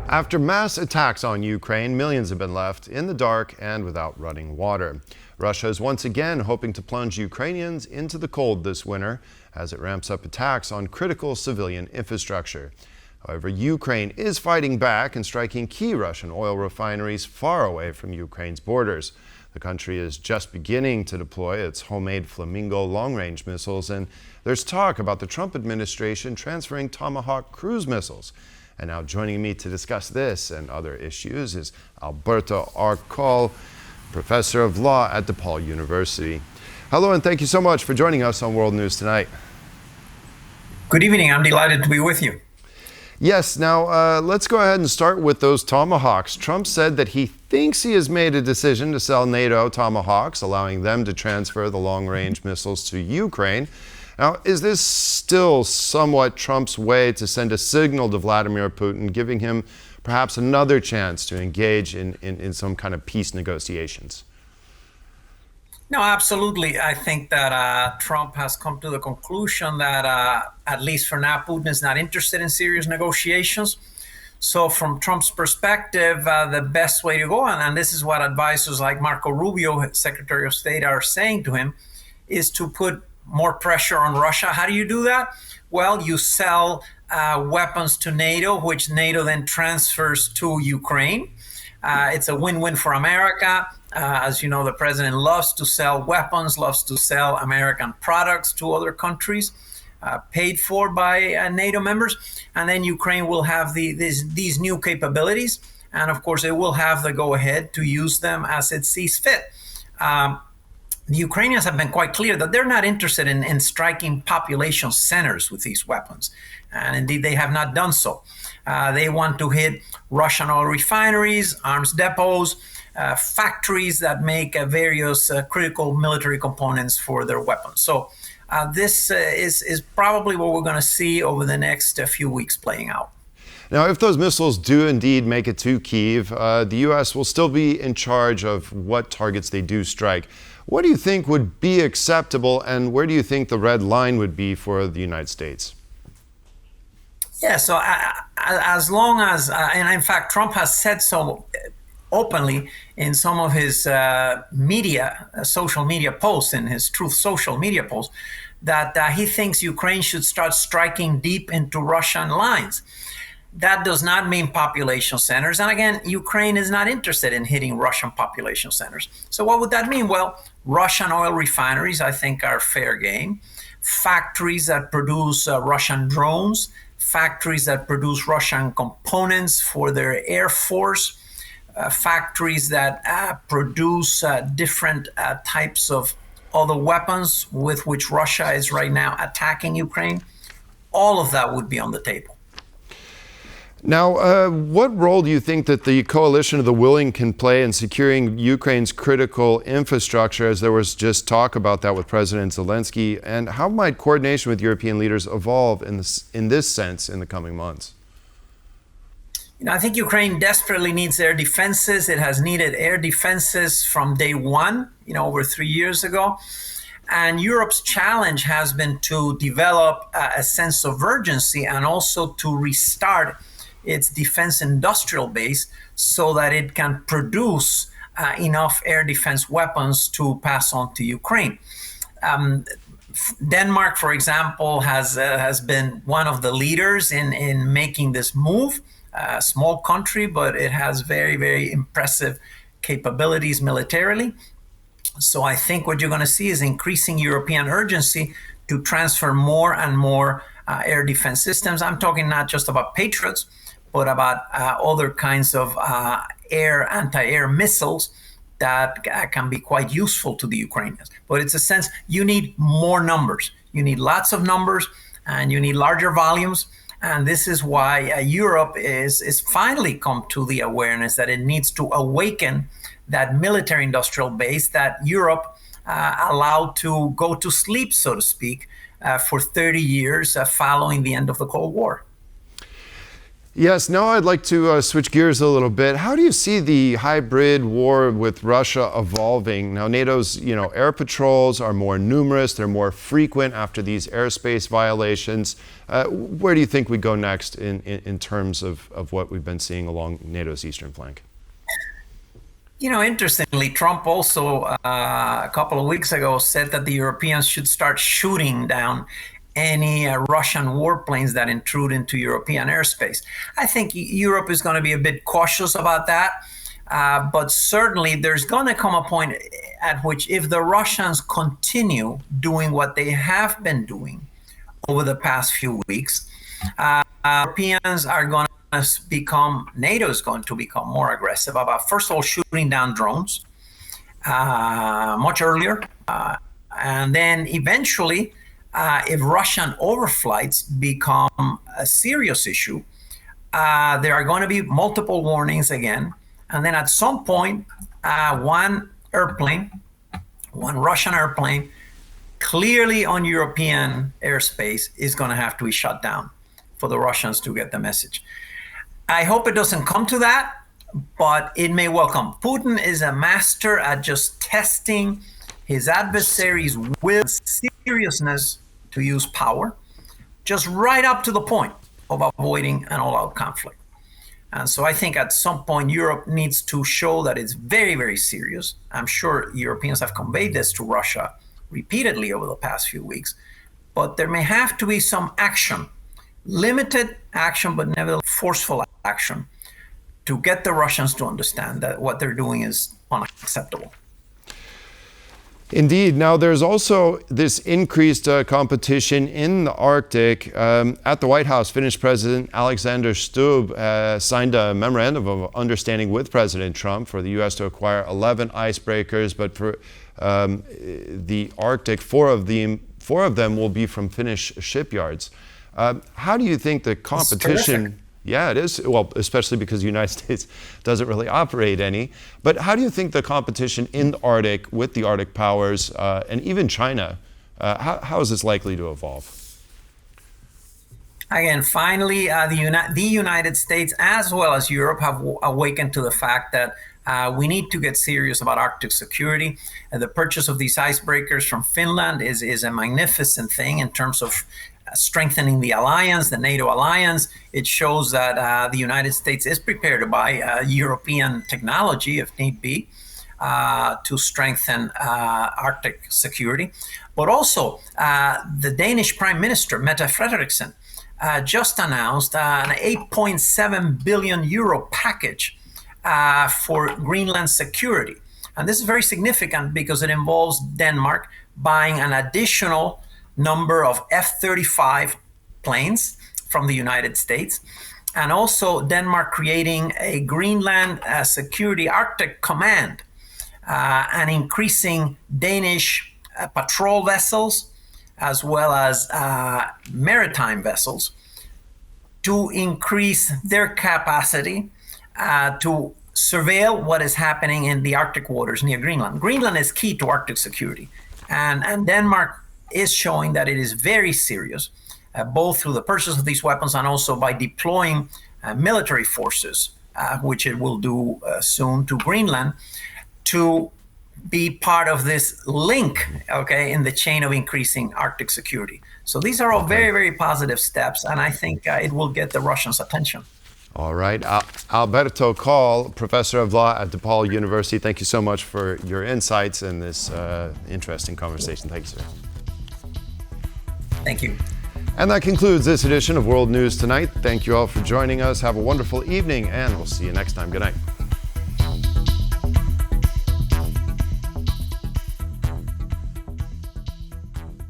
After mass attacks on Ukraine, millions have been left in the dark and without running water. Russia is once again hoping to plunge Ukrainians into the cold this winter as it ramps up attacks on critical civilian infrastructure. However, Ukraine is fighting back and striking key Russian oil refineries far away from Ukraine's borders. The country is just beginning to deploy its homemade Flamingo long-range missiles, and there's talk about the Trump administration transferring Tomahawk cruise missiles. And now joining me to discuss this and other issues is Alberto R. Coll, professor of law at DePaul University. Hello, and thank you so much for joining us on World News Tonight. Good evening. I'm delighted to be with you. Yes, now let's go ahead and start with those Tomahawks. Trump said that he thinks he has made a decision to sell NATO Tomahawks, allowing them to transfer the long-range missiles to Ukraine. Now, is this still somewhat Trump's way to send a signal to Vladimir Putin, giving him perhaps another chance to engage in some kind of peace negotiations? No, absolutely. I think that Trump has come to the conclusion that, at least for now, Putin is not interested in serious negotiations. So from Trump's perspective, the best way to go, and this is what advisors like Marco Rubio, Secretary of State, are saying to him, is to put more pressure on Russia. How do you do that? Well, you sell weapons to NATO, which NATO then transfers to Ukraine. It's a win-win for America. As you know, the president loves to sell weapons, loves to sell American products to other countries, paid for by NATO members. And then Ukraine will have these new capabilities. And of course, it will have the go-ahead to use them as it sees fit. The Ukrainians have been quite clear that they're not interested in striking population centers with these weapons. And indeed, they have not done so. They want to hit Russian oil refineries, arms depots, factories that make various critical military components for their weapons. So this is probably what we're going to see over the next few weeks playing out. Now, if those missiles do indeed make it to Kyiv, the U.S. will still be in charge of what targets they do strike. What do you think would be acceptable, and where do you think the red line would be for the United States? Yeah, so as long as, and in fact, Trump has said so openly in some of his social media posts, in his Truth Social media posts, that he thinks Ukraine should start striking deep into Russian lines. That does not mean population centers. And again, Ukraine is not interested in hitting Russian population centers. So what would that mean? Well, Russian oil refineries, I think, are fair game. Factories that produce Russian drones, factories that produce Russian components for their air force, factories that produce different types of other weapons with which Russia is right now attacking Ukraine. All of that would be on the table. Now, what role do you think that the coalition of the willing can play in securing Ukraine's critical infrastructure, as there was just talk about that with President Zelensky, and how might coordination with European leaders evolve in this sense in the coming months? You know, I think Ukraine desperately needs air defenses. It has needed air defenses from day one, over 3 years ago. And Europe's challenge has been to develop a sense of urgency and also to restart its defense industrial base so that it can produce enough air defense weapons to pass on to Ukraine. Denmark, for example, has been one of the leaders in making this move. A small country, but it has very, very impressive capabilities militarily. So I think what you're going to see is increasing European urgency to transfer more and more air defense systems. I'm talking not just about Patriots, but about other kinds of anti-air missiles that can be quite useful to the Ukrainians. But it's a sense you need more numbers. You need lots of numbers, and you need larger volumes. And this is why Europe is finally come to the awareness that it needs to awaken that military industrial base that Europe allowed to go to sleep, so to speak, for 30 years following the end of the Cold War. Yes, now I'd like to switch gears a little bit. How do you see the hybrid war with Russia evolving? Now, NATO's, air patrols are more numerous, they're more frequent after these airspace violations. Where do you think we go next in terms of what we've been seeing along NATO's eastern flank? Interestingly, Trump also a couple of weeks ago said that the Europeans should start shooting down any Russian warplanes that intrude into European airspace. I think Europe is going to be a bit cautious about that, but certainly there's going to come a point at which if the Russians continue doing what they have been doing over the past few weeks, Europeans are going to NATO is going to become more aggressive about, first of all, shooting down drones much earlier, and then eventually, if Russian overflights become a serious issue, there are going to be multiple warnings again. And then at some point, one Russian airplane, clearly on European airspace is going to have to be shut down for the Russians to get the message. I hope it doesn't come to that, but it may well come. Putin is a master at just testing his adversaries' will, seriousness to use power, just right up to the point of avoiding an all-out conflict. And so I think at some point Europe needs to show that it's very, very serious. I'm sure Europeans have conveyed this to Russia repeatedly over the past few weeks, but there may have to be some action, limited action, but nevertheless forceful action to get the Russians to understand that what they're doing is unacceptable. Indeed. Now, there's also this increased competition in the Arctic. At the White House, Finnish President Alexander Stubb signed a memorandum of understanding with President Trump for the U.S. to acquire 11 icebreakers, but for the Arctic, four of them will be from Finnish shipyards. How do you think the competition... Yeah, it is. Well, especially because the United States doesn't really operate any. But how do you think the competition in the Arctic with the Arctic powers and even China, how is this likely to evolve? Again, finally, the United States as well as Europe have awakened to the fact that we need to get serious about Arctic security. The purchase of these icebreakers from Finland is a magnificent thing in terms of strengthening the alliance, the NATO alliance. It shows that the United States is prepared to buy European technology, if need be, to strengthen Arctic security. But also, the Danish Prime Minister, Mette Frederiksen, just announced an 8.7 billion euro package for Greenland security. And this is very significant because it involves Denmark buying an additional number of F-35 planes from the United States, and also Denmark creating a Greenland Security Arctic Command and increasing Danish patrol vessels as well as maritime vessels to increase their capacity to surveil what is happening in the Arctic waters near Greenland. Greenland is key to Arctic security, and Denmark is showing that it is very serious, both through the purchase of these weapons and also by deploying military forces, which it will do soon to Greenland, to be part of this link, in the chain of increasing Arctic security. So these are all very, very positive steps, and I think it will get the Russians' attention. All right. Alberto Coll, professor of law at DePaul University, thank you so much for your insights in this interesting conversation. Thank you, sir. Thank you. And that concludes this edition of World News Tonight. Thank you all for joining us. Have a wonderful evening, and we'll see you next time. Good night.